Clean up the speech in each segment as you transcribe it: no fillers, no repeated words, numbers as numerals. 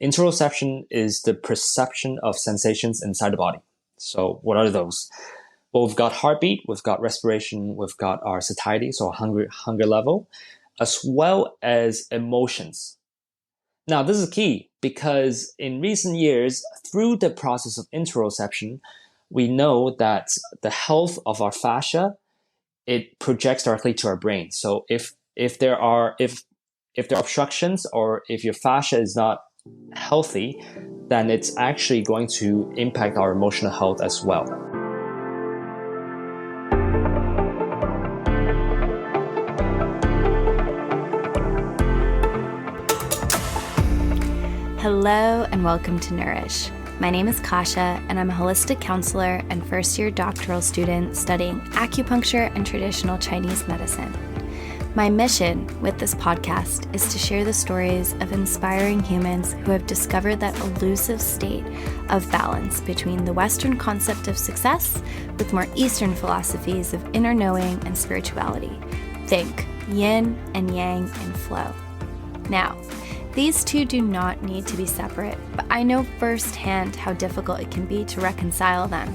Interoception is the perception of sensations inside the body. So what are those? Well, we've got heartbeat, we've got respiration, we've got our satiety, so hunger level, as well as emotions. Now, this is key because in recent years, through the process of interoception, we know that the health of our fascia, it projects directly to our brain. So if there are obstructions or if your fascia is not healthy, then it's actually going to impact our emotional health as well. Hello and welcome to Nourish. My name is Kasha and I'm a holistic counselor and first-year doctoral student studying acupuncture and traditional Chinese medicine. My mission with this podcast is to share the stories of inspiring humans who have discovered that elusive state of balance between the Western concept of success with more Eastern philosophies of inner knowing and spirituality. Think yin and yang and flow. Now, these two do not need to be separate, but I know firsthand how difficult it can be to reconcile them.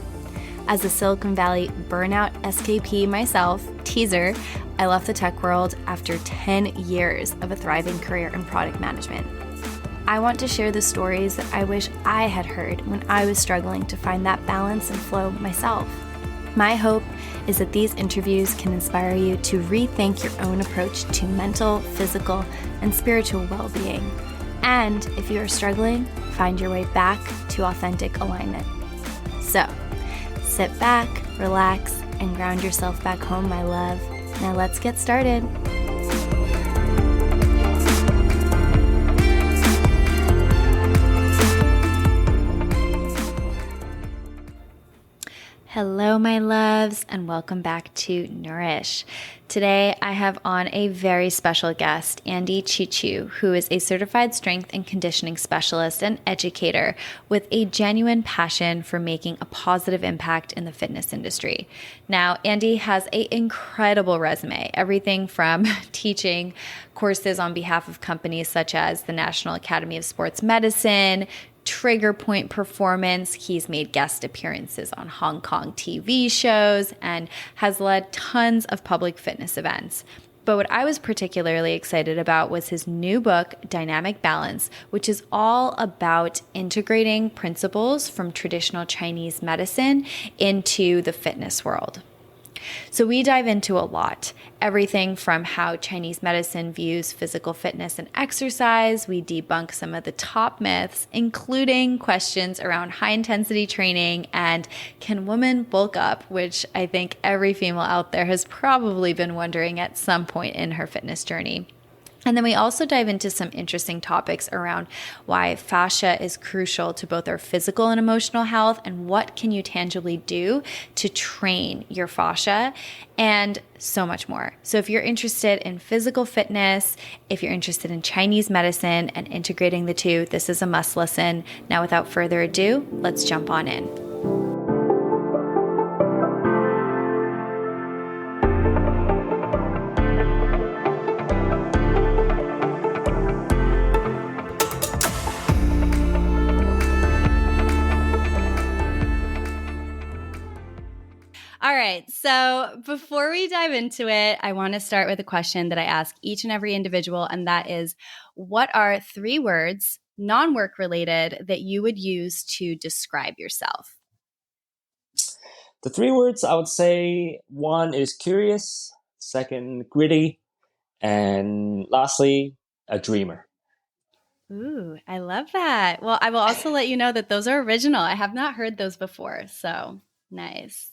As a Silicon Valley burnout SKP myself, teaser, I left the tech world after 10 years of a thriving career in product management. I want to share the stories that I wish I had heard when I was struggling to find that balance and flow myself. My hope is that these interviews can inspire you to rethink your own approach to mental, physical, and spiritual well-being. And if you are struggling, find your way back to authentic alignment. So, sit back, relax, and ground yourself back home, my love. Now let's get started. Hello, my loves, and welcome back to Nourish. Today, I have on a very special guest, Andy Tz Chiu, who is a certified strength and conditioning specialist and educator with a genuine passion for making a positive impact in the fitness industry. Now, Andy has an incredible resume, everything from teaching courses on behalf of companies such as the National Academy of Sports Medicine, TriggerPoint Performance. He's made guest appearances on Hong Kong TV shows and has led tons of public fitness events. But what I was particularly excited about was his new book, Dynamic Balance, which is all about integrating principles from traditional Chinese medicine into the fitness world. So we dive into a lot, everything from how Chinese medicine views physical fitness and exercise. We debunk some of the top myths, including questions around high-intensity training and can women bulk up, which I think every female out there has probably been wondering at some point in her fitness journey. And then we also dive into some interesting topics around why fascia is crucial to both our physical and emotional health and what can you tangibly do to train your fascia and so much more. So if you're interested in physical fitness, if you're interested in Chinese medicine and integrating the two, this is a must listen. Now, without further ado, let's jump on in. All right, so before we dive into it, I want to start with a question that I ask each and every individual, and that is, what are 3 words, non-work related, that you would use to describe yourself? The 3 words I would say, one is curious, second, gritty, and lastly, a dreamer. Ooh, I love that. Well, I will also let you know that those are original. I have not heard those before, so nice.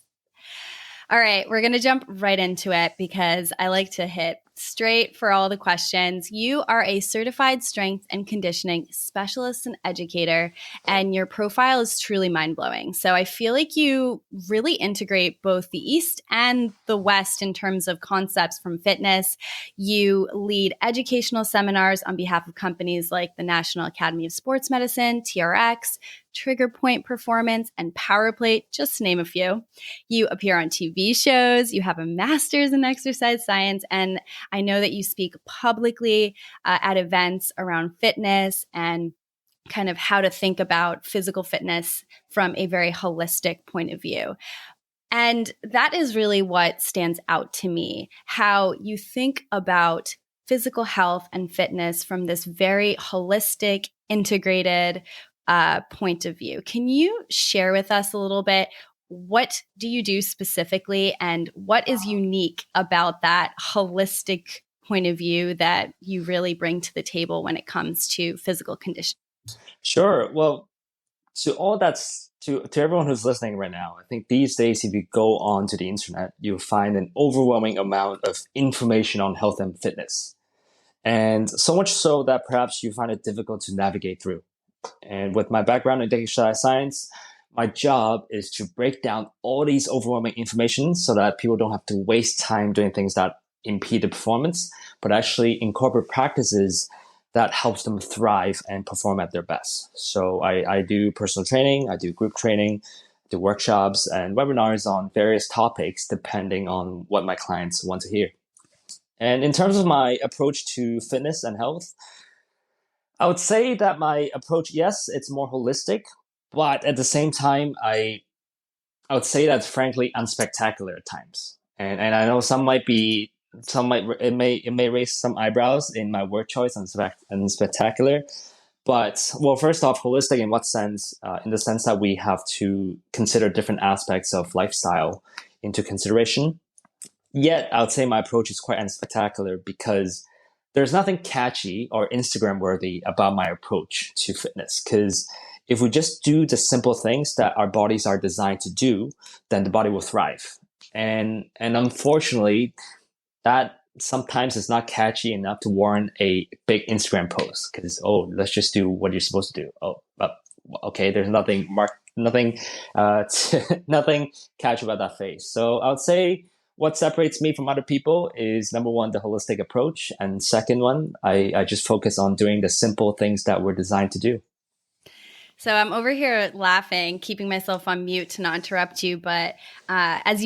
All right, we're going to jump right into it because I like to hit straight for all the questions. You are a certified strength and conditioning specialist and educator, and your profile is truly mind-blowing. So I feel like you really integrate both the East and the West in terms of concepts from fitness. You lead educational seminars on behalf of companies like the National Academy of Sports Medicine, TRX, TriggerPoint Performance, and PowerPlate, just to name a few. You appear on TV shows, you have a master's in exercise science, and I know that you speak publicly at events around fitness and kind of how to think about physical fitness from a very holistic point of view. And that is really what stands out to me, how you think about physical health and fitness from this very holistic, integrated point of view. Can you share with us a little bit? What do you do specifically, and what is unique about that holistic point of view that you really bring to the table when it comes to physical conditioning? Sure. Well, to everyone who's listening right now, I think these days, if you go onto the internet, you'll find an overwhelming amount of information on health and fitness. And so much so that perhaps you find it difficult to navigate through. And with my background in exercise science, my job is to break down all these overwhelming information so that people don't have to waste time doing things that impede the performance, but actually incorporate practices that helps them thrive and perform at their best. So I do personal training, I do group training, I do workshops and webinars on various topics depending on what my clients want to hear. And in terms of my approach to fitness and health, I would say that my approach, yes, it's more holistic, but at the same time, I would say that's frankly unspectacular at times. And I know it may raise some eyebrows in my word choice and spectacular. But well, first off, holistic in what sense? In the sense that we have to consider different aspects of lifestyle into consideration. Yet, I would say my approach is quite unspectacular because there's nothing catchy or Instagram worthy about my approach to fitness. Because if we just do the simple things that our bodies are designed to do, then the body will thrive. And unfortunately, that sometimes is not catchy enough to warrant a big Instagram post. Because let's just do what you're supposed to do. Okay, there's nothing nothing catchy about that face. So I would say what separates me from other people is number one, the holistic approach. And second one, I just focus on doing the simple things that we're designed to do. So I'm over here laughing, keeping myself on mute to not interrupt you. But as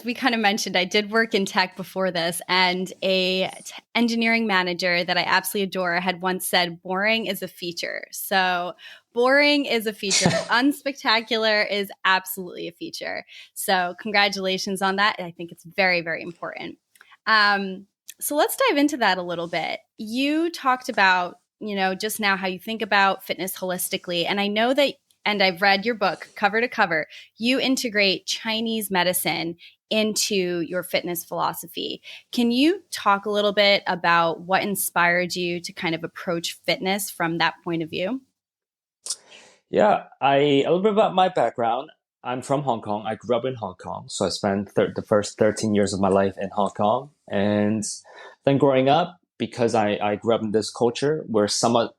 we kind of mentioned, I did work in tech before this, and a engineering manager that I absolutely adore had once said, "Boring is a feature." So boring is a feature. Unspectacular is absolutely a feature. So congratulations on that. I think it's very, very important. So let's dive into that a little bit. You talked about just now how you think about fitness holistically. And I know that, and I've read your book cover to cover, you integrate Chinese medicine into your fitness philosophy. Can you talk a little bit about what inspired you to kind of approach fitness from that point of view? Yeah, a little bit about my background. I'm from Hong Kong. I grew up in Hong Kong. So I spent the first 13 years of my life in Hong Kong. And then growing up, because I grew up in this culture, we're somewhat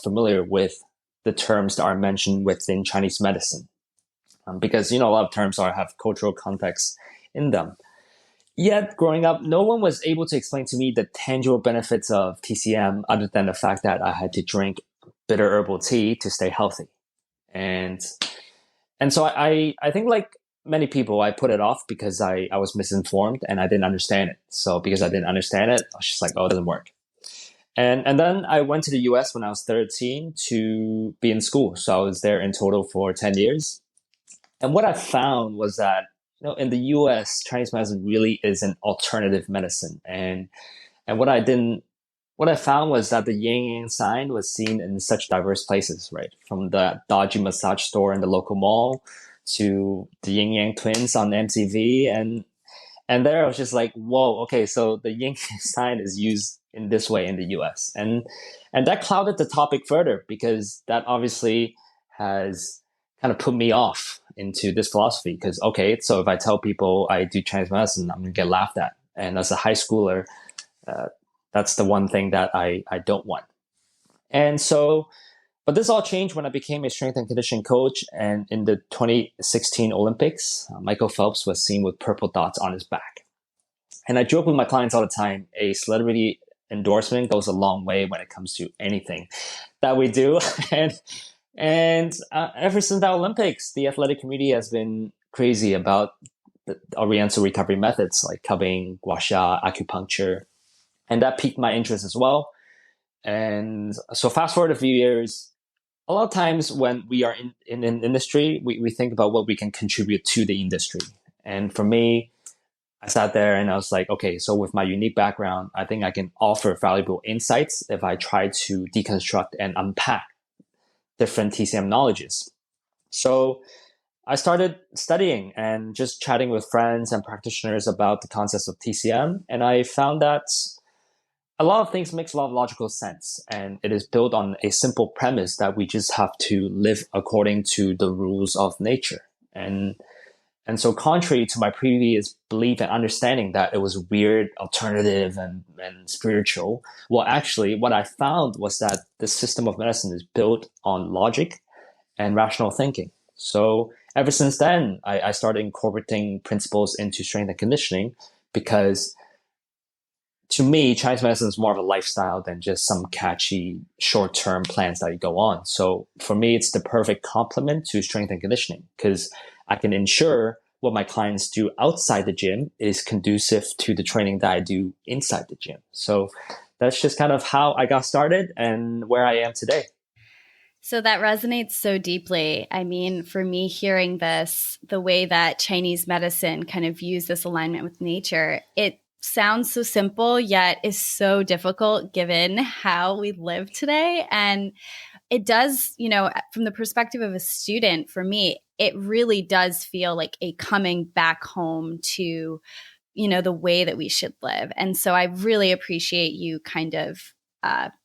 familiar with the terms that are mentioned within Chinese medicine. Because, a lot of terms have cultural context in them. Yet, growing up, no one was able to explain to me the tangible benefits of TCM other than the fact that I had to drink bitter herbal tea to stay healthy. And so I think like many people, I put it off because I was misinformed and I didn't understand it. So because I didn't understand it, I was just like, it doesn't work. And then I went to the US when I was 13 to be in school. So I was there in total for 10 years. And what I found was that, in the US, Chinese medicine really is an alternative medicine. And what I found was that the yin yang sign was seen in such diverse places, right? From the dodgy massage store in the local mall to the yin yang twins on MTV. And there I was just like, whoa, okay, so the yin yang sign is used in this way in the US. And that clouded the topic further because that obviously has kind of put me off into this philosophy. Because, okay, so if I tell people I do Chinese medicine, I'm going to get laughed at. And as a high schooler, that's the one thing that I don't want. And so, but this all changed when I became a strength and conditioning coach. And in the 2016 Olympics, Michael Phelps was seen with purple dots on his back. And I joke with my clients all the time, a celebrity endorsement goes a long way when it comes to anything that we do. And ever since the Olympics, the athletic community has been crazy about the Oriental recovery methods like cupping, gua sha, acupuncture. And that piqued my interest as well. And so fast forward a few years, A lot of times when we are in an industry, we think about what we can contribute to the industry. And for me, I sat there and I was like, okay, so with my unique background, I think I can offer valuable insights if I try to deconstruct and unpack different TCM knowledges. So I started studying and just chatting with friends and practitioners about the concepts of TCM. And I found that a lot of things makes a lot of logical sense. And it is built on a simple premise that we just have to live according to the rules of nature. And so contrary to my previous belief and understanding that it was weird, alternative, and spiritual, well, actually, what I found was that the system of medicine is built on logic and rational thinking. So ever since then, I started incorporating principles into strength and conditioning because to me, Chinese medicine is more of a lifestyle than just some catchy short-term plans that you go on. So for me, it's the perfect complement to strength and conditioning because I can ensure what my clients do outside the gym is conducive to the training that I do inside the gym. So that's just kind of how I got started and where I am today. So that resonates so deeply. I mean, for me, hearing this, the way that Chinese medicine kind of views this alignment with nature, it sounds so simple, yet is so difficult given how we live today. And it does, from the perspective of a student, for me, it really does feel like a coming back home to, the way that we should live. And so I really appreciate you kind of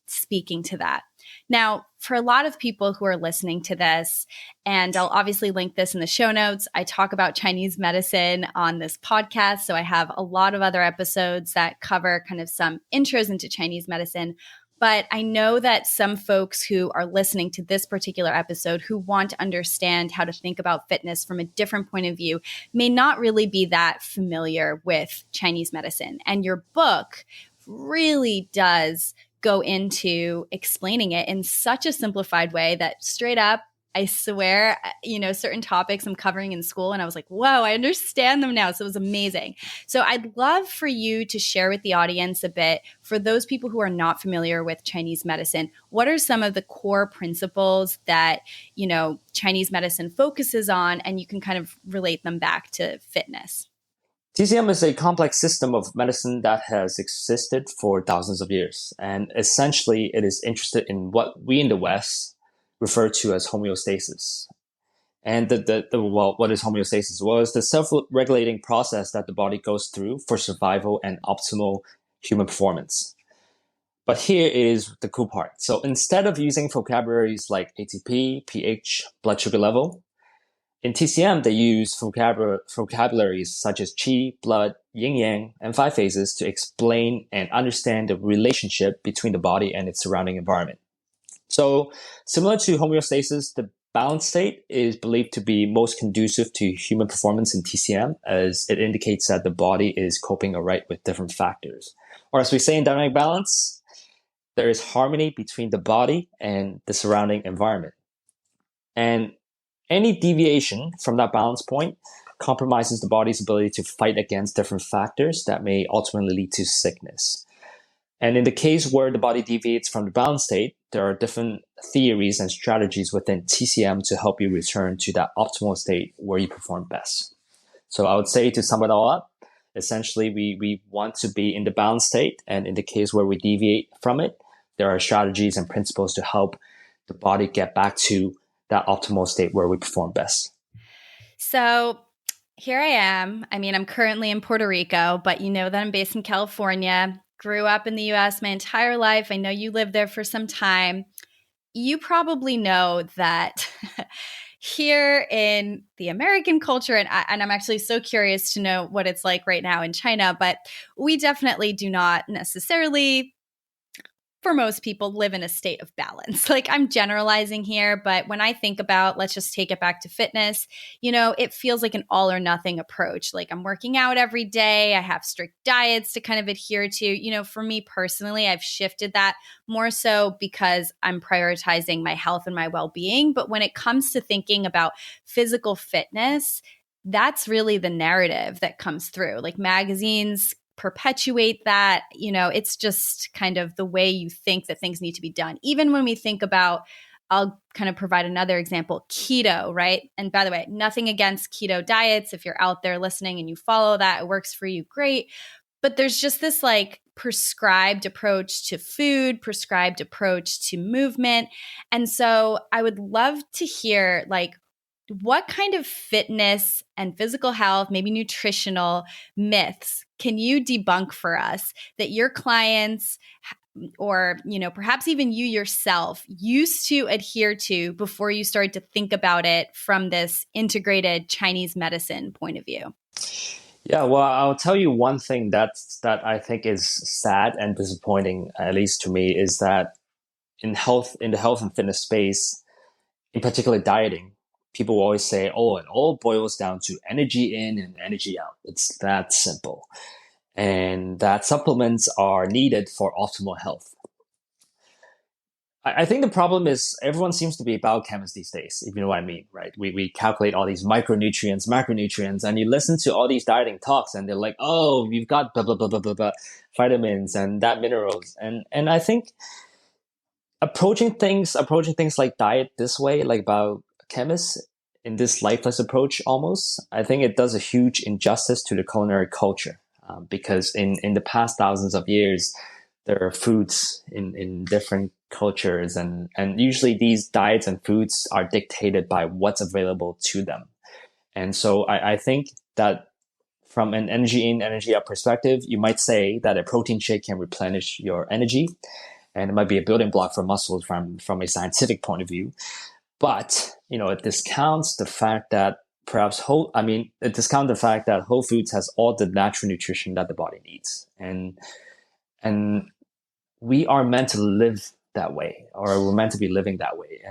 speaking to that. Now, for a lot of people who are listening to this, and I'll obviously link this in the show notes, I talk about Chinese medicine on this podcast. So I have a lot of other episodes that cover kind of some intros into Chinese medicine. But I know that some folks who are listening to this particular episode who want to understand how to think about fitness from a different point of view may not really be that familiar with Chinese medicine. And your book really does go into explaining it in such a simplified way that straight up, I swear, certain topics I'm covering in school, and I was like, whoa, I understand them now. So it was amazing. So I'd love for you to share with the audience a bit, for those people who are not familiar with Chinese medicine, what are some of the core principles that, Chinese medicine focuses on, and you can kind of relate them back to fitness? TCM is a complex system of medicine that has existed for thousands of years. And essentially, it is interested in what we in the West refer to as homeostasis. And what is homeostasis? Well, it's the self-regulating process that the body goes through for survival and optimal human performance. But here is the cool part. So instead of using vocabularies like ATP, pH, blood sugar level, in TCM, they use vocabularies such as qi, blood, yin-yang, and 5 phases to explain and understand the relationship between the body and its surrounding environment. So, similar to homeostasis, the balanced state is believed to be most conducive to human performance in TCM, as it indicates that the body is coping alright with different factors. Or as we say in dynamic balance, there is harmony between the body and the surrounding environment. And any deviation from that balance point compromises the body's ability to fight against different factors that may ultimately lead to sickness. And in the case where the body deviates from the balance state, there are different theories and strategies within TCM to help you return to that optimal state where you perform best. So I would say, to sum it all up, essentially we want to be in the balance state, and in the case where we deviate from it, there are strategies and principles to help the body get back to that optimal state where we perform best. So here I am. I mean, I'm currently in Puerto Rico, but you know that I'm based in California, grew up in the US my entire life. I know you lived there for some time. You probably know that here in the American culture, and I'm actually so curious to know what it's like right now in China, but we definitely do not necessarily, for most people, live in a state of balance. Like, I'm generalizing here, but when I think about, let's just take it back to fitness, it feels like an all or nothing approach. Like, I'm working out every day. I have strict diets to kind of adhere to. For me personally, I've shifted that more so because I'm prioritizing my health and my well-being. But when it comes to thinking about physical fitness, that's really the narrative that comes through. Like, magazines perpetuate that. It's just kind of the way you think that things need to be done. Even when we think about I'll kind of provide another example, keto, right? And by the way, nothing against keto diets. If you're out there listening and you follow that, it works for you, great. But there's just this like prescribed approach to food, prescribed approach to movement. And so I would love to hear like what kind of fitness and physical health, maybe nutritional myths can you debunk for us that your clients or, you know, perhaps even you yourself used to adhere to before you started to think about it from this integrated Chinese medicine point of view? Yeah, well, I'll tell you one thing that I think is sad and disappointing, at least to me, is that in the health and fitness space, in particular dieting, people always say, "Oh, it all boils down to energy in and energy out. It's that simple," and that supplements are needed for optimal health. I think the problem is everyone seems to be biochemists these days, if you know what I mean, right? We calculate all these micronutrients, macronutrients, and you listen to all these dieting talks and they're like, oh, you've got blah, blah, blah, blah, blah, blah, vitamins and that minerals. And I think approaching things like diet this way, like biochemists in this lifeless approach almost, I think it does a huge injustice to the culinary culture because in the past thousands of years, there are foods in different cultures and usually these diets and foods are dictated by what's available to them. And so I think that from an energy in, energy out perspective, you might say that a protein shake can replenish your energy and it might be a building block for muscles from a scientific point of view. But, you know, it discounts the fact that it discounts the fact that Whole Foods has all the natural nutrition that the body needs. And we are meant to live that way, or we're meant to be living that way.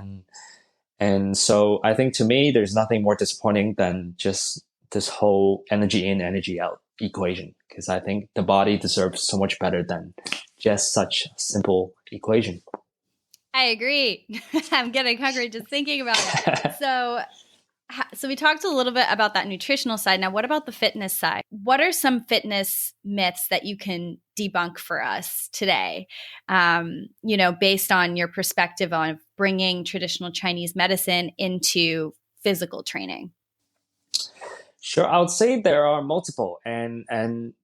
And so I think to me, there's nothing more disappointing than just this whole energy in, energy out equation, because I think the body deserves so much better than just such a simple equation. I agree. I'm getting hungry just thinking about it. So we talked a little bit about that nutritional side. Now, what about the fitness side? What are some fitness myths that you can debunk for us today? You know, based on your perspective on bringing traditional Chinese medicine into physical training. Sure, I would say there are multiple, and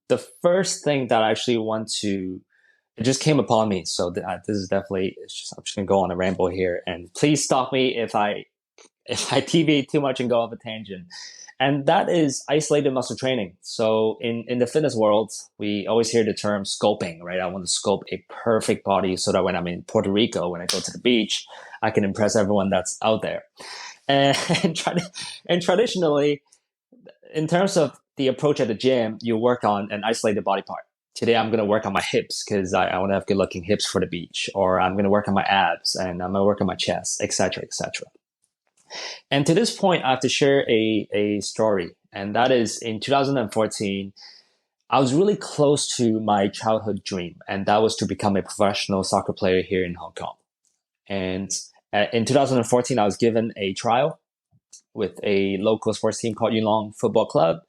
the first thing that I actually want to it just came upon me. So this is definitely I'm just gonna go on a ramble here, and please stop me if I deviate too much and go off a tangent. And that is isolated muscle training. So in the fitness world, we always hear the term scoping, right? I want to scope a perfect body so that when I'm in Puerto Rico, when I go to the beach, I can impress everyone that's out there. And traditionally, in terms of the approach at the gym, you work on an isolated body part. Today, I'm going to work on my hips because I want to have good looking hips for the beach, or I'm going to work on my abs and I'm going to work on my chest, etc., etc. And to this point, I have to share a story. And that is in 2014, I was really close to my childhood dream. And that was to become a professional soccer player here in Hong Kong. And in 2014, I was given a trial with a local sports team called Yulong Football Club.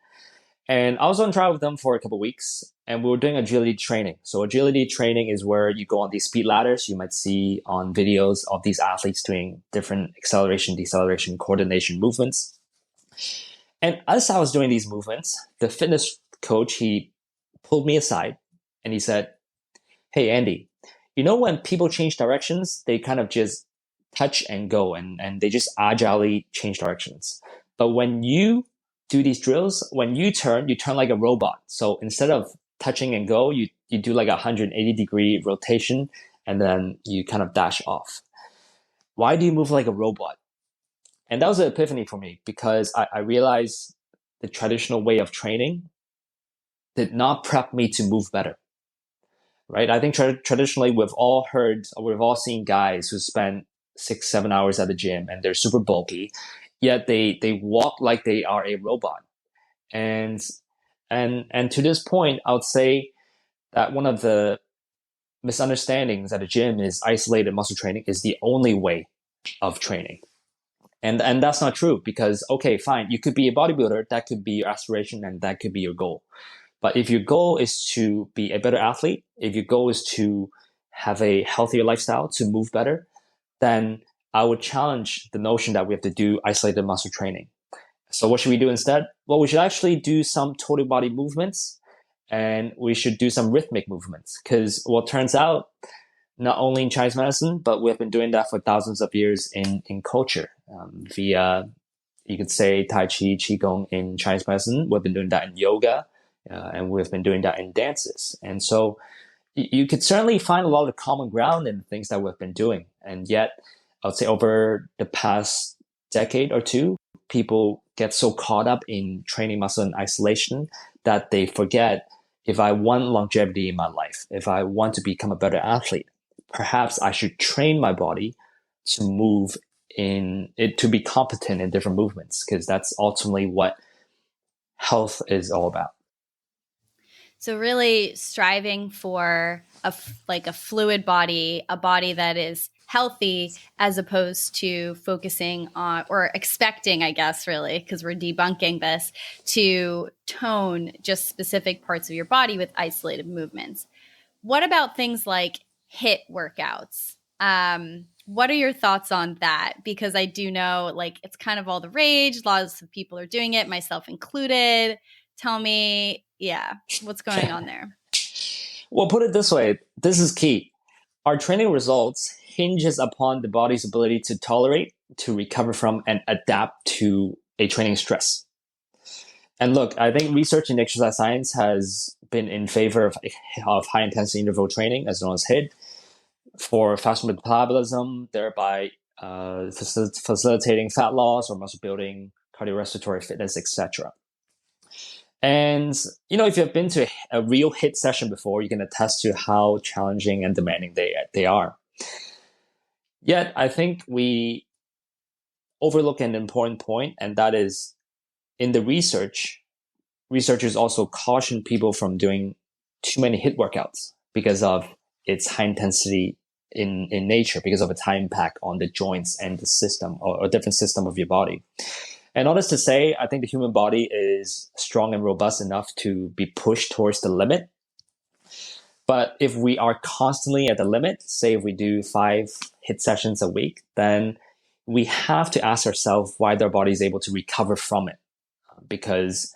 And I was on trial with them for a couple of weeks, and we were doing agility training. So agility training is where you go on these speed ladders. You might see on videos of these athletes doing different acceleration, deceleration, coordination movements. And as I was doing these movements, the fitness coach, he pulled me aside and he said, "Hey, Andy, you know when people change directions, they kind of just touch and go and they just agilely change directions. But when you do these drills, when you turn like a robot. So instead of touching and go, you do like a 180-degree rotation and then you kind of dash off. Why do you move like a robot?" And that was an epiphany for me because I realized the traditional way of training did not prep me to move better, right? I think traditionally we've all seen guys who spend 6-7 hours at the gym and they're super bulky, yet they walk like they are a robot. And to this point, I would say that one of the misunderstandings at the gym is isolated muscle training is the only way of training. And that's not true because, okay, fine, you could be a bodybuilder, that could be your aspiration and that could be your goal. But if your goal is to be a better athlete, if your goal is to have a healthier lifestyle, to move better, then I would challenge the notion that we have to do isolated muscle training. So what should we do instead? Well, we should actually do some total body movements, and we should do some rhythmic movements, because what turns out, not only in Chinese medicine, but we've been doing that for thousands of years in culture, via, you could say, Tai Chi, Qigong in Chinese medicine. We've been doing that in yoga, and we've been doing that in dances. And so you could certainly find a lot of common ground in the things that we've been doing. And yet, I would say over the past decade or two, people get so caught up in training muscle in isolation that they forget, if I want longevity in my life, if I want to become a better athlete, perhaps I should train my body to move in it, to be competent in different movements, because that's ultimately what health is all about. So really striving for a fluid body, a body that is healthy, as opposed to focusing on, or expecting, I guess, really, because we're debunking this, to tone just specific parts of your body with isolated movements. What about things like HIIT workouts? What are your thoughts on that? Because I do know, like, it's kind of all the rage. Lots of people are doing it, myself included. Tell me, what's going on there? Well, put it this way, this is key. Our training results hinges upon the body's ability to tolerate, to recover from, and adapt to a training stress. And look, I think research in exercise science has been in favor of high intensity interval training, as known as HIIT, for faster metabolism, thereby facilitating fat loss or muscle building, cardiorespiratory fitness, etc. And, if you've been to a real HIIT session before, you can attest to how challenging and demanding they are. Yet, I think we overlook an important point, and that is, in the researchers also caution people from doing too many HIIT workouts because of its high intensity in nature, because of its high impact on the joints and the system, or a different system of your body. And all this to say, I think the human body is strong and robust enough to be pushed towards the limit. But if we are constantly at the limit, say if we do 5 HIIT sessions a week, then we have to ask ourselves why our body is able to recover from it. Because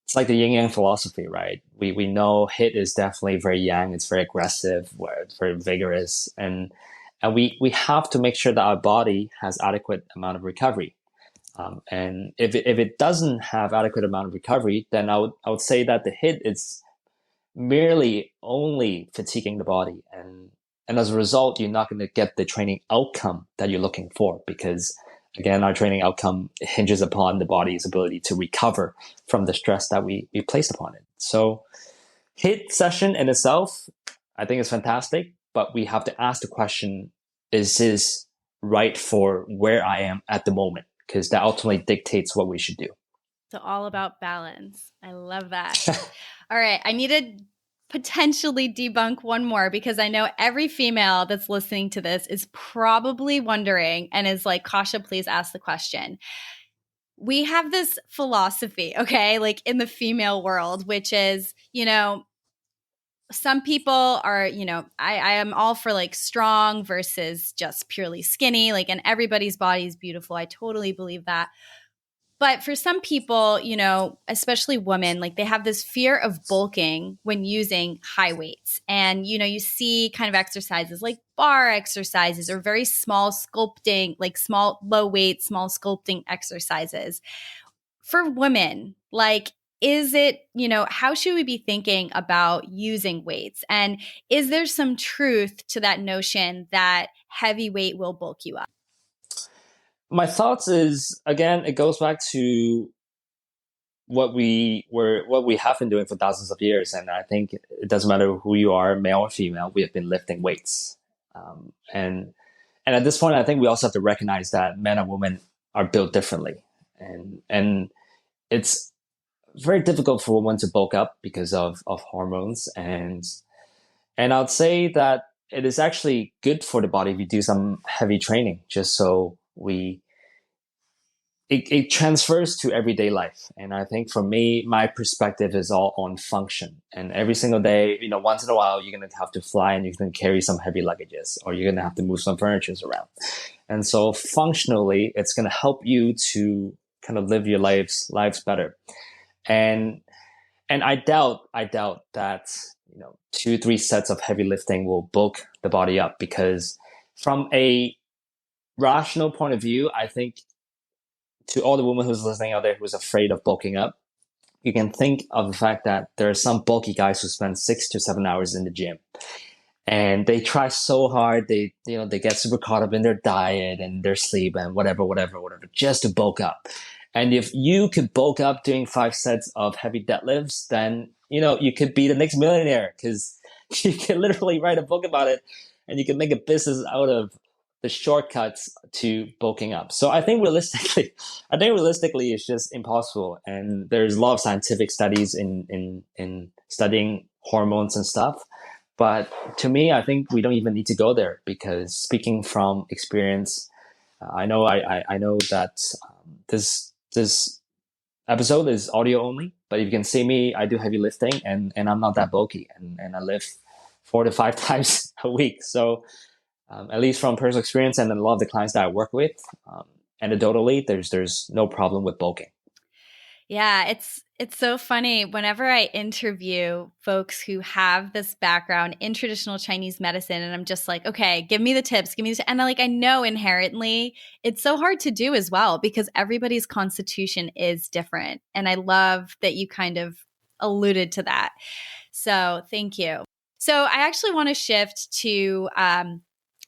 it's like the yin yang philosophy, right? We know HIIT is definitely very yang, it's very aggressive, it's very vigorous, and we have to make sure that our body has adequate amount of recovery. And if it doesn't have adequate amount of recovery, then I would say that the HIIT is merely only fatiguing the body, and as a result, you're not going to get the training outcome that you're looking for, because again, our training outcome hinges upon the body's ability to recover from the stress that we placed upon it. So HIIT session in itself, I think is fantastic, but we have to ask the question, is this right for where I am at the moment? Because that ultimately dictates what we should do. So all about balance. I love that. All right. I need to potentially debunk one more, because I know every female that's listening to this is probably wondering and is like, Kasha, please ask the question. We have this philosophy, okay, like in the female world, which is, some people are, I am all for like strong versus just purely skinny, like, and everybody's body is beautiful. I totally believe that. But for some people, especially women, like they have this fear of bulking when using high weights. And, you see kind of exercises like bar exercises or very small sculpting, like small, low weight, small sculpting exercises. For women, like, is it, how should we be thinking about using weights? And is there some truth to that notion that heavy weight will bulk you up? My thoughts is, again, it goes back to what we have been doing for thousands of years. And I think it doesn't matter who you are, male or female, we have been lifting weights. And at this point, I think we also have to recognize that men and women are built differently. And it's very difficult for women to bulk up because of hormones. And I'd say that it is actually good for the body if you do some heavy training, just so we it transfers to everyday life. And I think for me, my perspective is all on function. And every single day, once in a while, you're going to have to fly and you're going to carry some heavy luggages, or you're going to have to move some furniture around. And so functionally, it's going to help you to kind of live your lives better. And I doubt that 2-3 sets of heavy lifting will bulk the body up, because from a rational point of view, I think to all the women who's listening out there who's afraid of bulking up, you can think of the fact that there are some bulky guys who spend 6 to 7 hours in the gym, and they try so hard. They get super caught up in their diet and their sleep and whatever, just to bulk up. And if you could bulk up doing 5 sets of heavy deadlifts, then you could be the next millionaire, because you can literally write a book about it, and you can make a business out of the shortcuts to bulking up. So I think realistically, it's just impossible. And there's a lot of scientific studies in studying hormones and stuff. But to me, I think we don't even need to go there, because speaking from experience, I know that this episode is audio only. But if you can see me, I do heavy lifting, and I'm not that bulky, and I lift 4 to 5 times a week. So at least from personal experience and a lot of the clients that I work with, anecdotally, there's no problem with bulking. Yeah, it's so funny. Whenever I interview folks who have this background in traditional Chinese medicine, and I'm just like, okay, give me the tips, and I know inherently it's so hard to do as well, because everybody's constitution is different. And I love that you kind of alluded to that. So thank you. So I actually want to shift to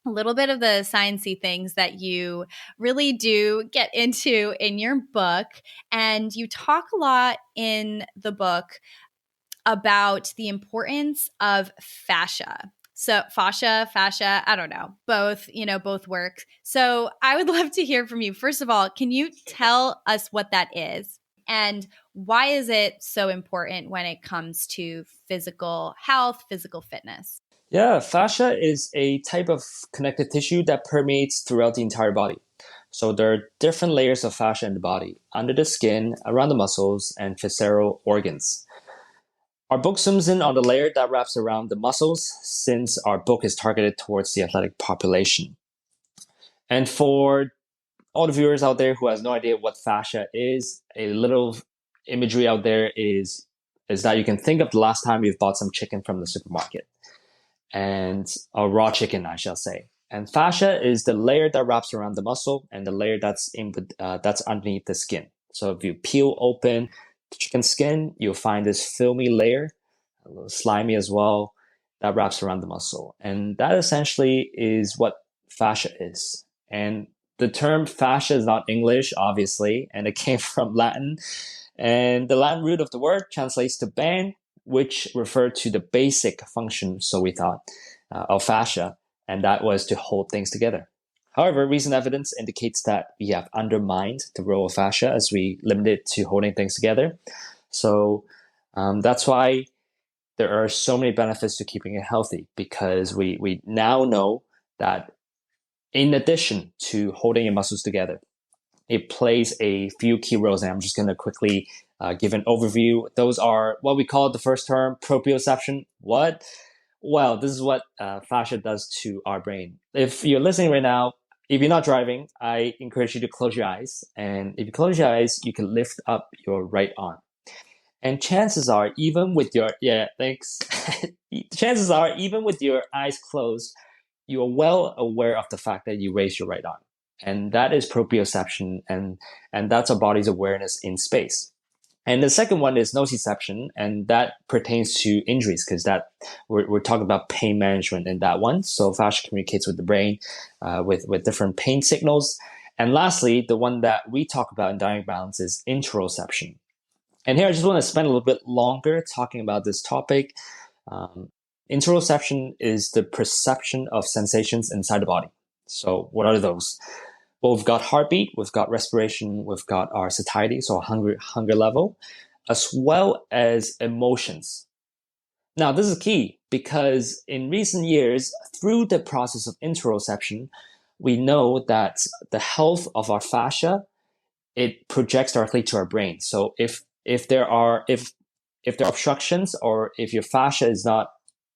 a little bit of the sciencey things that you really do get into in your book. And you talk a lot in the book about the importance of fascia. So fascia, I don't know, both work. So I would love to hear from you. First of all, can you tell us what that is? And why is it so important when it comes to physical health, physical fitness? Yeah, fascia is a type of connective tissue that permeates throughout the entire body. So there are different layers of fascia in the body: under the skin, around the muscles, and visceral organs. Our book zooms in on the layer that wraps around the muscles, since our book is targeted towards the athletic population. And for all the viewers out there who has no idea what fascia is, a little imagery out there is that you can think of the last time you've bought some chicken from the supermarket, or raw chicken, I shall say. And fascia is the layer that wraps around the muscle and the layer that's underneath the skin. So if you peel open the chicken skin, you'll find this filmy layer, a little slimy as well, that wraps around the muscle. And that essentially is what fascia is. And the term fascia is not English, obviously, and it came from Latin. And the Latin root of the word translates to band, which referred to the basic function, so we thought, of fascia, and that was to hold things together. However, recent evidence indicates that we have undermined the role of fascia as we limit it to holding things together. So that's why there are so many benefits to keeping it healthy, because we now know that in addition to holding your muscles together, it plays a few key roles, and I'm just going to quickly give an overview. Those are what we call the first term, proprioception. What? Well, this is what fascia does to our brain. If you're listening right now, if you're not driving, I encourage you to close your eyes. And if you close your eyes, you can lift up your right arm. And chances are, even with your chances are, even with your eyes closed, you are well aware of the fact that you raise your right arm. And that is proprioception, and that's our body's awareness in space. And the second one is nociception, and that pertains to injuries, because that we're talking about pain management in that one. So fascia communicates with the brain with different pain signals. And lastly, the one that we talk about in dynamic balance is interoception. And here I just want to spend a little bit longer talking about this topic. Interoception is the perception of sensations inside the body. So what are those? Well, we've got heartbeat, we've got respiration, we've got our satiety, so hunger level, as well as emotions. Now, this is key, because in recent years, through the process of interoception, we know that the health of our fascia it projects directly to our brain. So if there are obstructions, or if your fascia is not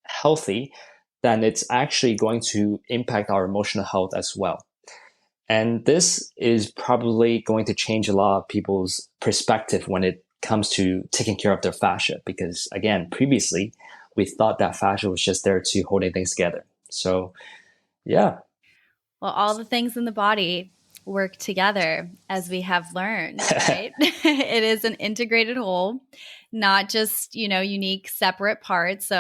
healthy, then it's actually going to impact our emotional health as well. And this is probably going to change a lot of people's perspective when it comes to taking care of their fascia, because again, previously we thought that fascia was just there to holding things together. So yeah. Well, all the things in the body work together, as we have learned, right? It is an integrated whole, not just, unique separate parts.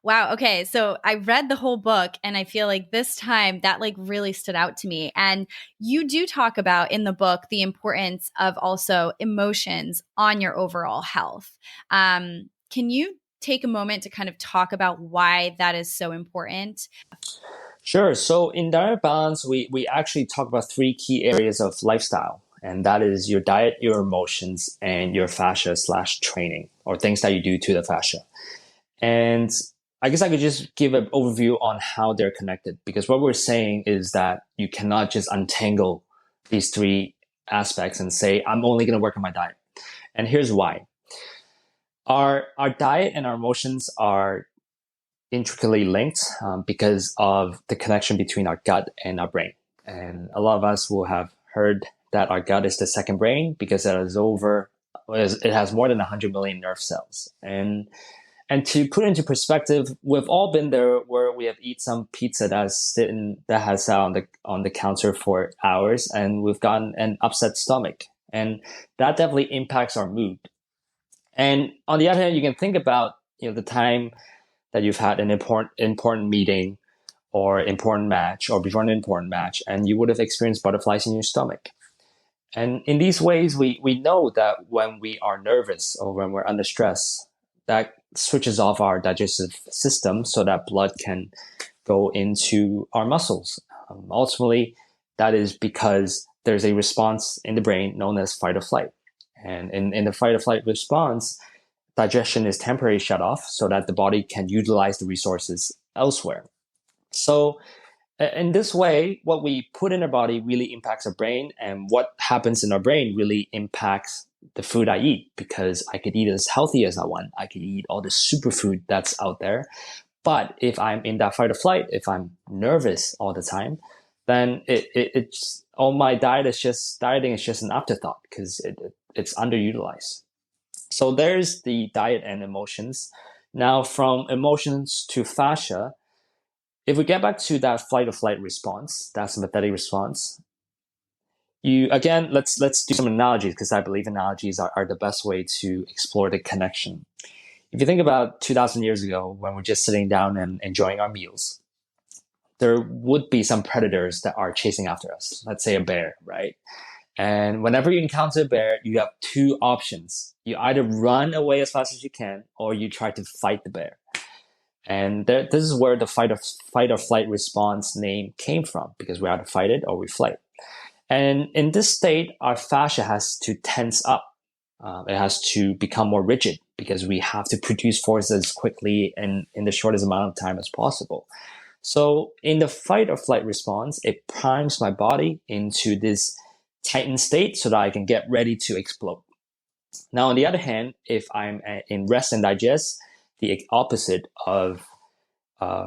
Wow. Okay. So I read the whole book, and I feel like this time that like really stood out to me. And you do talk about in the book the importance of also emotions on your overall health. Can you take a moment to kind of talk about why that is so important? Sure. So in diet balance, we actually talk about three key areas of lifestyle, and that is your diet, your emotions, and your fascia slash training, or things that you do to the fascia. And I guess I could just give an overview on how they're connected, because what we're saying is that you cannot just untangle these three aspects and say, I'm only going to work on my diet. And here's why. Our diet and our emotions are intricately linked because of the connection between our gut and our brain. And a lot of us will have heard that our gut is the second brain, because it has more than 100 million nerve cells. And to put into perspective, we've all been there where we have eaten some pizza that has sat on the counter for hours, and we've gotten an upset stomach, and that definitely impacts our mood. And on the other hand, you can think about the time that you've had an important meeting or important match, or before an important match, and you would have experienced butterflies in your stomach. And in these ways, we know that when we are nervous or when we're under stress, that switches off our digestive system so that blood can go into our muscles. Ultimately, that is because there's a response in the brain known as fight or flight. And in the fight or flight response, digestion is temporarily shut off so that the body can utilize the resources elsewhere. So in this way, what we put in our body really impacts our brain, and what happens in our brain really impacts the food I eat, because I could eat as healthy as I want. I could eat all the superfood that's out there. But if I'm in that fight or flight, if I'm nervous all the time, then it's all my dieting is just an afterthought, because it's underutilized. So there's the diet and emotions. Now, from emotions to fascia, if we get back to that fight or flight response, that sympathetic response, let's do some analogies, because I believe analogies are the best way to explore the connection. If you think about 2,000 years ago, when we're just sitting down and enjoying our meals, there would be some predators that are chasing after us. Let's say a bear, right? And whenever you encounter a bear, you have two options. You either run away as fast as you can, or you try to fight the bear. And this is where the fight or flight response name came from, because we either fight it or we flight. And in this state, our fascia has to tense up. It has to become more rigid, because we have to produce force as quickly and in the shortest amount of time as possible. So in the fight or flight response, it primes my body into this tightened state so that I can get ready to explode. Now, on the other hand, if I'm in rest and digest, the opposite of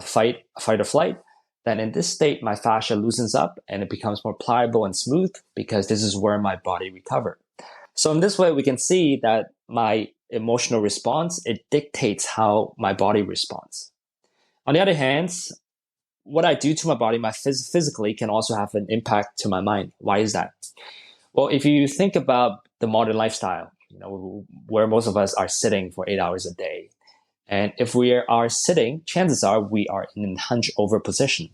fight or flight, then in this state, my fascia loosens up and it becomes more pliable and smooth, because this is where my body recovered. So in this way, we can see that my emotional response, it dictates how my body responds. On the other hand, what I do to my body, physically, can also have an impact to my mind. Why is that? Well, if you think about the modern lifestyle, where most of us are sitting for 8 hours a day, and if we are sitting, chances are we are in a hunch over position.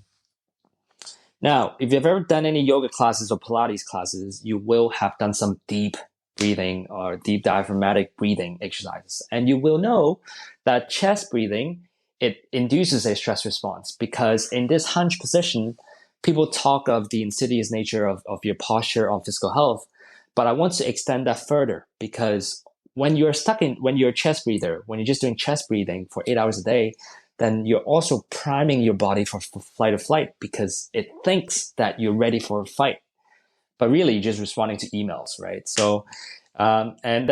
Now, if you've ever done any yoga classes or Pilates classes, you will have done some deep breathing or deep diaphragmatic breathing exercises. And you will know that chest breathing, it induces a stress response, because in this hunch position, people talk of the insidious nature of your posture on physical health. But I want to extend that further, because when you're a chest breather, when you're just doing chest breathing for 8 hours a day, then you're also priming your body for flight or flight, because it thinks that you're ready for a fight. but really you're just responding to emails, right? So, and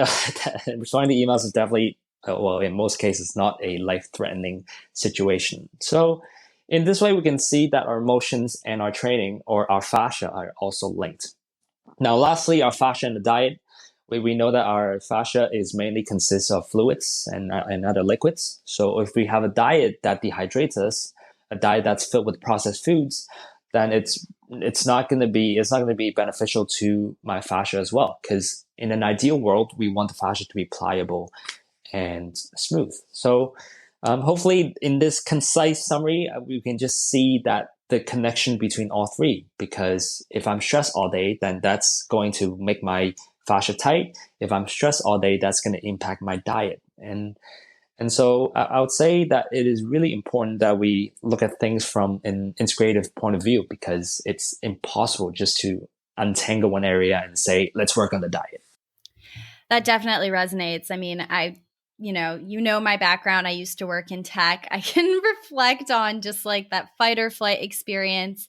responding to emails is definitely, well, in most cases, not a life-threatening situation. So, in this way, we can see that our emotions and our training or our fascia are also linked. Now, lastly, our fascia and the diet. We know that our fascia is mainly consists of fluids and other liquids. So if we have a diet that dehydrates us, a diet that's filled with processed foods, then it's not going to be beneficial to my fascia as well. Because in an ideal world, we want the fascia to be pliable and smooth. So hopefully, in this concise summary, we can just see that the connection between all three. Because if I'm stressed all day, then that's going to make my fascia tight. If I'm stressed all day, that's going to impact my diet. And so I would say that it is really important that we look at things from an integrative point of view, because it's impossible just to untangle one area and say, let's work on the diet. That definitely resonates. I mean, my background. I used to work in tech. I can reflect on just like that fight or flight experience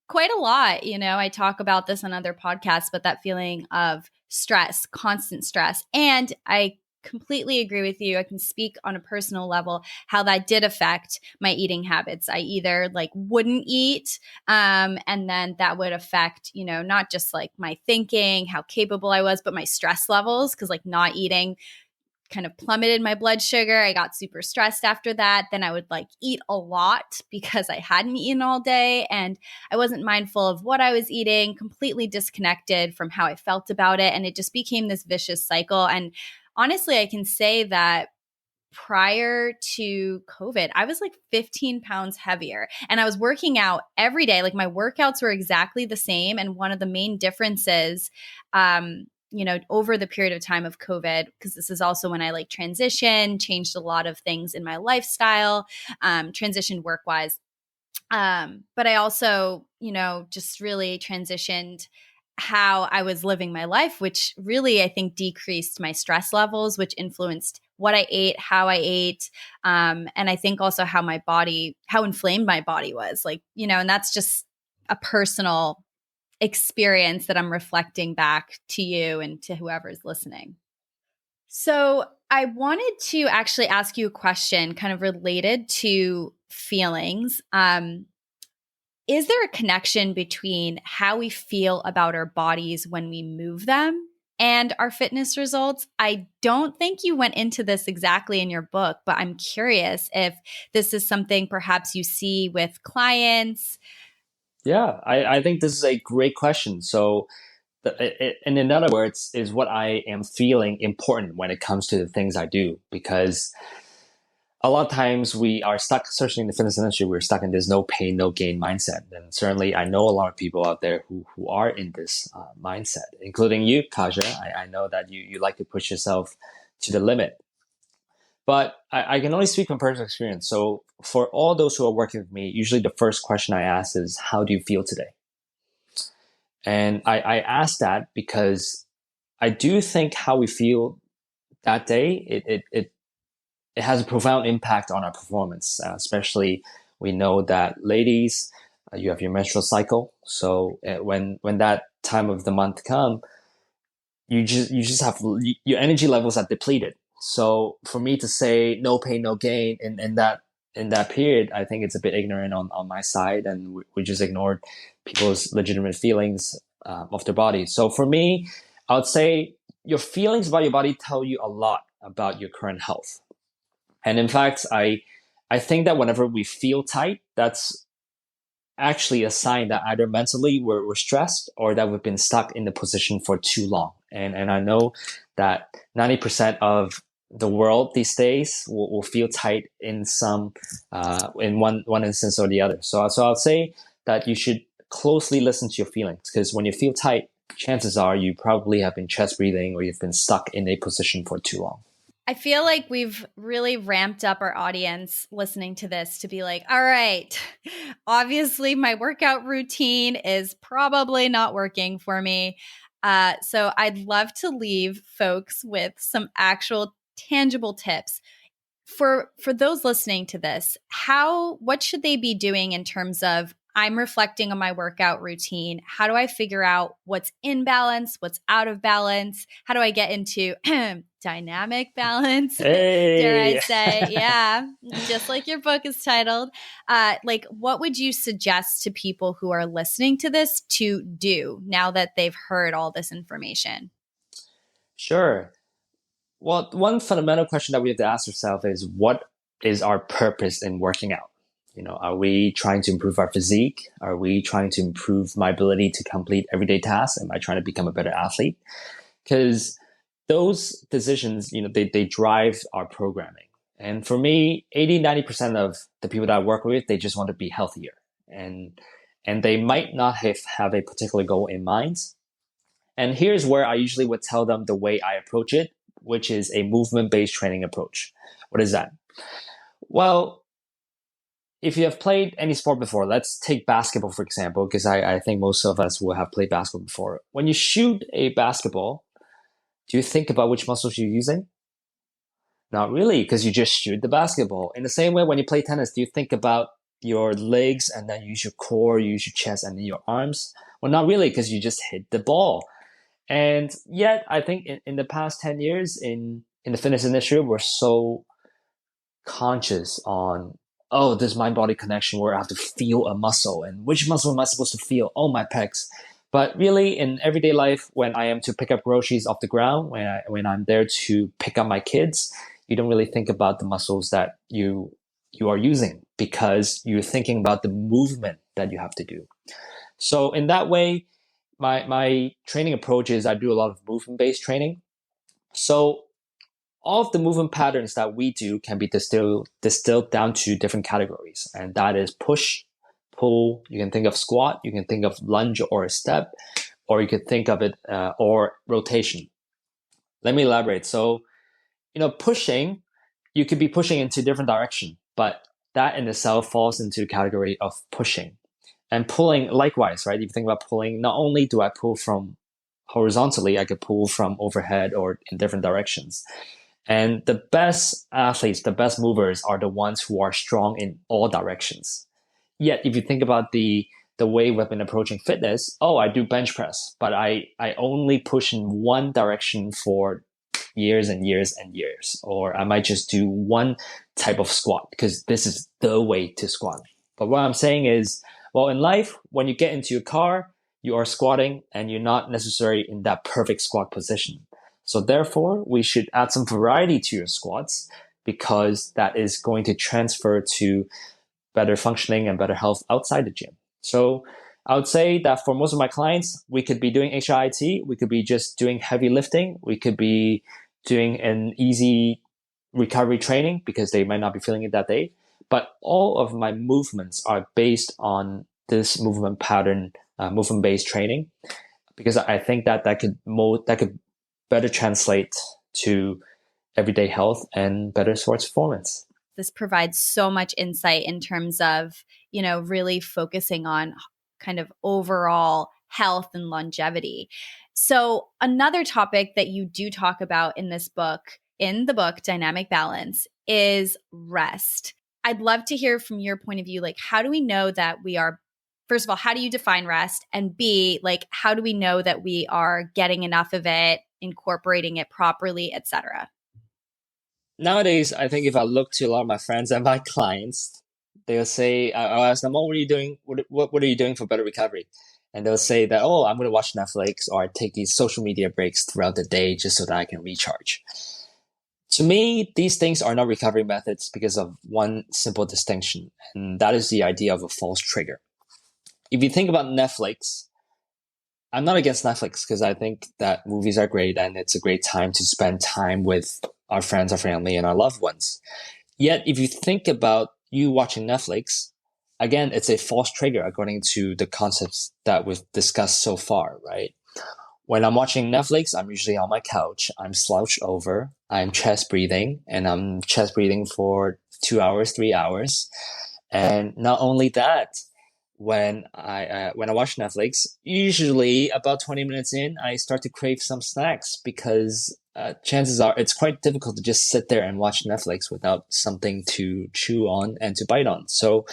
quite a lot. I talk about this on other podcasts, but that feeling of stress, constant stress. And I completely agree with you. I can speak on a personal level how that did affect my eating habits. I either like wouldn't eat, and then that would affect, not just like my thinking, how capable I was, but my stress levels, because like not eating kind of plummeted my blood sugar. I got super stressed after that. Then I would like eat a lot because I hadn't eaten all day and I wasn't mindful of what I was eating, completely disconnected from how I felt about it. And it just became this vicious cycle. And honestly, I can say that prior to COVID, I was like 15 pounds heavier and I was working out every day. Like my workouts were exactly the same. And one of the main differences, over the period of time of COVID, because this is also when I like transitioned, changed a lot of things in my lifestyle, transitioned work wise. But I also, just really transitioned how I was living my life, which really, I think, decreased my stress levels, which influenced what I ate, how I ate. And I think also how inflamed my body was like, and that's just a personal experience that I'm reflecting back to you and to whoever's listening. So I wanted to actually ask you a question kind of related to feelings. Is there a connection between how we feel about our bodies when we move them and our fitness results? I don't think you went into this exactly in your book, but I'm curious if this is something perhaps you see with clients. Yeah, I think this is a great question. So, and in other words, is what I am feeling important when it comes to the things I do? Because a lot of times we are stuck, especially in the fitness industry, we're stuck in this no pain, no gain mindset. And certainly I know a lot of people out there who are in this mindset, including you, Kaja. I know that you like to push yourself to the limit. But I can only speak from personal experience. So for all those who are working with me, usually the first question I ask is, how do you feel today? And I ask that because I do think how we feel that day, it has a profound impact on our performance. Especially, we know that ladies, you have your menstrual cycle. So when that time of the month come, you just have your energy levels are depleted. So for me to say no pain, no gain in that period, I think it's a bit ignorant on my side, and we just ignored people's legitimate feelings of their body. So for me, I would say your feelings about your body tell you a lot about your current health. And in fact, I think that whenever we feel tight, that's actually a sign that either mentally we're stressed or that we've been stuck in the position for too long. And I know that 90% of the world these days will feel tight in one instance or the other. So I'll say that you should closely listen to your feelings, because when you feel tight, chances are you probably have been chest breathing or you've been stuck in a position for too long. I feel like we've really ramped up our audience listening to this to be like, all right, obviously my workout routine is probably not working for me. So I'd love to leave folks with some actual tangible tips. For those listening to this, what should they be doing in terms of, I'm reflecting on my workout routine. How do I figure out what's in balance, what's out of balance? How do I get into dynamic balance? Dare I Hey. say, yeah, just like your book is titled. Like, what would you suggest to people who are listening to this to do now that they've heard all this information? Sure. Well, one fundamental question that we have to ask ourselves is, what is our purpose in working out? Are we trying to improve our physique? Are we trying to improve my ability to complete everyday tasks? Am I trying to become a better athlete? Because those decisions, they drive our programming. And for me, 80-90% of the people that I work with, they just want to be healthier. And they might not have a particular goal in mind. And here's where I usually would tell them the way I approach it, which is a movement-based training approach. What is that? Well, if you have played any sport before, let's take basketball, for example, because I think most of us will have played basketball before. When you shoot a basketball, do you think about which muscles you're using? Not really, because you just shoot the basketball. In the same way, when you play tennis, do you think about your legs and then you use your core, you use your chest, and then your arms? Well, not really, because you just hit the ball. And yet, I think in the past 10 years in the fitness industry, we're so conscious on, oh, this mind-body connection where I have to feel a muscle. And which muscle am I supposed to feel? Oh, my pecs. But really, in everyday life, when I am to pick up groceries off the ground, when I'm there to pick up my kids, you don't really think about the muscles that you are using, because you're thinking about the movement that you have to do. So in that way, my training approach is I do a lot of movement-based training. So all of the movement patterns that we do can be distilled down to different categories. And that is push, pull, you can think of squat, you can think of lunge or a step, or you could think of it, or rotation. Let me elaborate. So, pushing, you could be pushing into different direction, but that in itself falls into the category of pushing. And pulling, likewise, right? If you think about pulling, not only do I pull from horizontally, I could pull from overhead or in different directions. And the best athletes, the best movers are the ones who are strong in all directions. Yet, if you think about the way we've been approaching fitness, I do bench press, but I only push in one direction for years and years and years. Or I might just do one type of squat because this is the way to squat. But what I'm saying is, well, in life, when you get into your car, you are squatting and you're not necessarily in that perfect squat position. So therefore, we should add some variety to your squats, because that is going to transfer to better functioning and better health outside the gym. So I would say that for most of my clients, we could be doing HIIT, we could be just doing heavy lifting, we could be doing an easy recovery training because they might not be feeling it that day. But all of my movements are based on this movement pattern, movement-based training, because I think that could better translate to everyday health and better sports performance. This provides so much insight in terms of, really focusing on kind of overall health and longevity. So another topic that you do talk about in the book, Dynamic Balance, is rest. I'd love to hear from your point of view, like, how do we know that we are, first of all, how do you define rest? And B, like, how do we know that we are getting enough of it, incorporating it properly, etc.? Nowadays, I think if I look to a lot of my friends and my clients, they'll say, I'll ask them, what are you doing? What are you doing for better recovery? And they'll say that, I'm going to watch Netflix, or I take these social media breaks throughout the day just so that I can recharge. To me, these things are not recovery methods because of one simple distinction, and that is the idea of a false trigger. If you think about Netflix, I'm not against Netflix because I think that movies are great and it's a great time to spend time with our friends, our family, and our loved ones. Yet, if you think about you watching Netflix, again, it's a false trigger according to the concepts that we've discussed so far, right? When I'm watching Netflix, I'm usually on my couch, I'm slouched over, I'm chest breathing, and I'm chest breathing for 2 hours, 3 hours. And not only that, when I watch Netflix, usually about 20 minutes in, I start to crave some snacks because chances are it's quite difficult to just sit there and watch Netflix without something to chew on and to bite on. So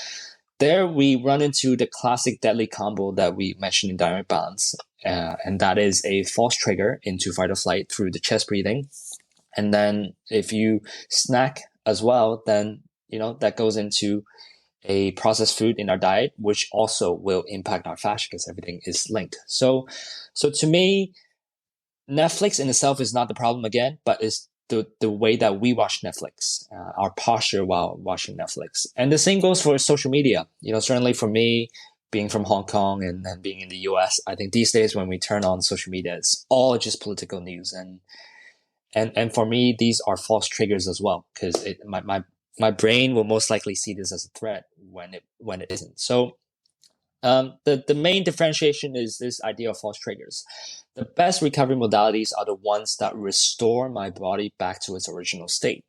there we run into the classic deadly combo that we mentioned in dynamic balance, and that is a false trigger into fight or flight through the chest breathing. And then if you snack as well, then that goes into a processed food in our diet, which also will impact our fascia because everything is linked. So to me, Netflix in itself is not the problem again, but it's the way that we watch Netflix, our posture while watching Netflix. And the same goes for social media. Certainly for me, being from Hong Kong and being in the US, I think these days when we turn on social media, it's all just political news. And for me, these are false triggers as well, because my brain will most likely see this as a threat when it isn't. So the main differentiation is this idea of false triggers. The best recovery modalities are the ones that restore my body back to its original state.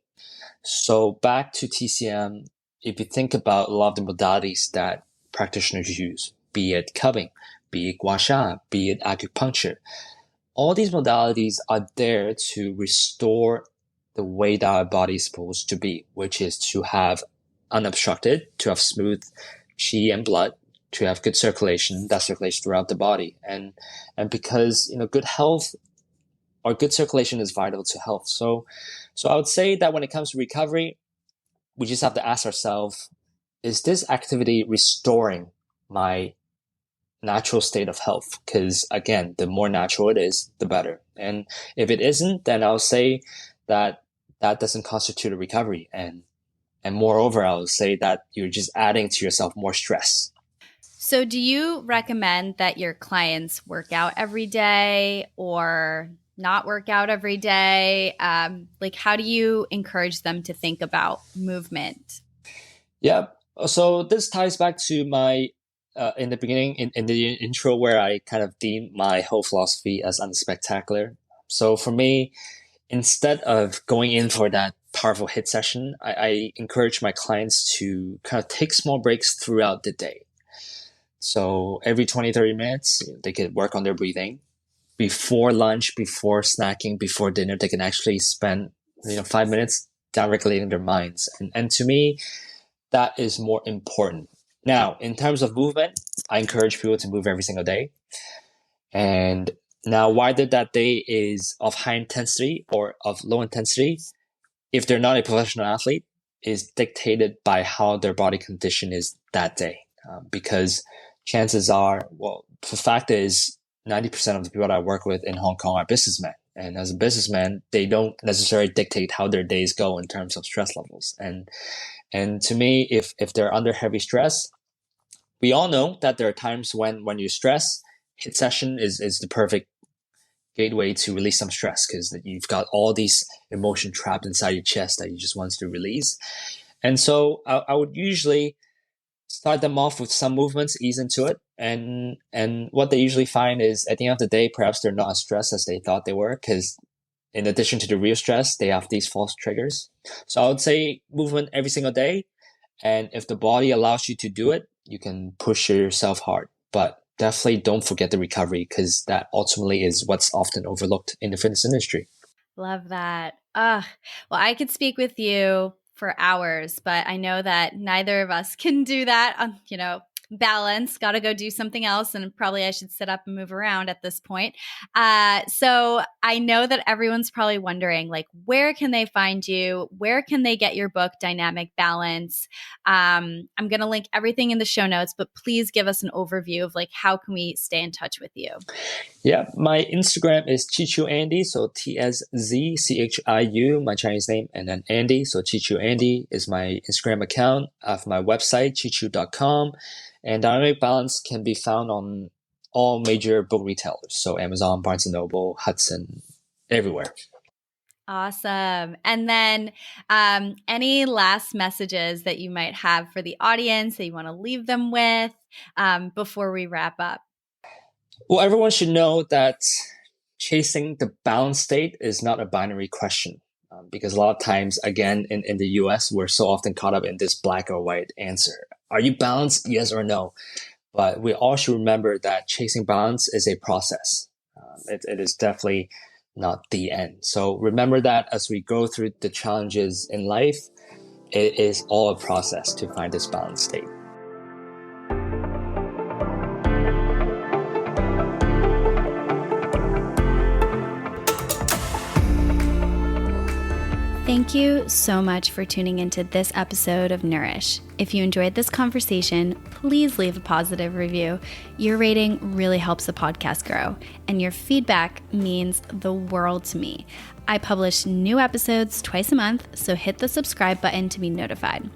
So back to TCM, if you think about a lot of the modalities that practitioners use, be it cupping, be it gua sha, be it acupuncture, all these modalities are there to restore the way that our body is supposed to be, which is to have unobstructed, to have smooth qi and blood, to have good circulation, that circulation throughout the body. And because, good health or good circulation is vital to health. So I would say that when it comes to recovery, we just have to ask ourselves, is this activity restoring my natural state of health? Because again, the more natural it is, the better. And if it isn't, then I'll say that doesn't constitute a recovery. And moreover, I'll say that you're just adding to yourself more stress. So do you recommend that your clients work out every day or not work out every day? How do you encourage them to think about movement? Yeah. So this ties back to my in the beginning, in the intro, where I kind of deemed my whole philosophy as unspectacular. So for me, instead of going in for that powerful hit session, I encourage my clients to kind of take small breaks throughout the day. So every 20, 30 minutes, they could work on their breathing. Before lunch, before snacking, before dinner, they can actually spend 5 minutes down-regulating their minds. And to me, that is more important. Now, in terms of movement, I encourage people to move every single day. And now, whether that day is of high intensity or of low intensity, if they're not a professional athlete, is dictated by how their body condition is that day. Because chances are, the fact is 90% of the people that I work with in Hong Kong are businessmen. And as a businessman, they don't necessarily dictate how their days go in terms of stress levels. And to me, if they're under heavy stress, we all know that there are times when you stress, hit session is the perfect gateway to release some stress, because you've got all these emotion trapped inside your chest that you just want to release. And so I would usually start them off with some movements, ease into it. And what they usually find is at the end of the day, perhaps they're not as stressed as they thought they were, because in addition to the real stress, they have these false triggers. So I would say movement every single day. And if the body allows you to do it, you can push yourself hard. But definitely don't forget the recovery, because that ultimately is what's often overlooked in the fitness industry. Love that. Well, I could speak with you for hours, but I know that neither of us can do that. Balance, got to go do something else. And probably I should sit up and move around at this point. So I know that everyone's probably wondering, where can they find you? Where can they get your book, Dynamic Balance? I'm going to link everything in the show notes, but please give us an overview of how can we stay in touch with you? Yeah, my Instagram is Tz Chiu Andy, so TSZCHIU, my Chinese name, and then Andy, so Tz Chiu Andy is my Instagram account. I have my website, tzchiu.com, and Dynamic Balance can be found on all major book retailers, so Amazon, Barnes & Noble, Hudson, everywhere. Awesome. And then any last messages that you might have for the audience that you want to leave them with before we wrap up? Well, everyone should know that chasing the balance state is not a binary question, because a lot of times, again, in the US, we're so often caught up in this black or white answer. Are you balanced? Yes or no? But we all should remember that chasing balance is a process. It is definitely not the end. So remember that as we go through the challenges in life, it is all a process to find this balanced state. Thank you so much for tuning into this episode of Nourish. If you enjoyed this conversation, please leave a positive review. Your rating really helps the podcast grow, and your feedback means the world to me. I publish new episodes twice a month, so hit the subscribe button to be notified.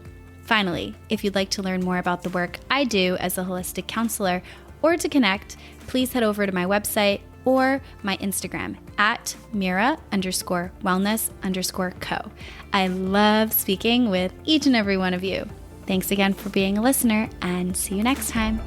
Finally, if you'd like to learn more about the work I do as a holistic counselor or to connect, please head over to my website or my Instagram at Mira_wellness_co. I love speaking with each and every one of you. Thanks again for being a listener, and see you next time.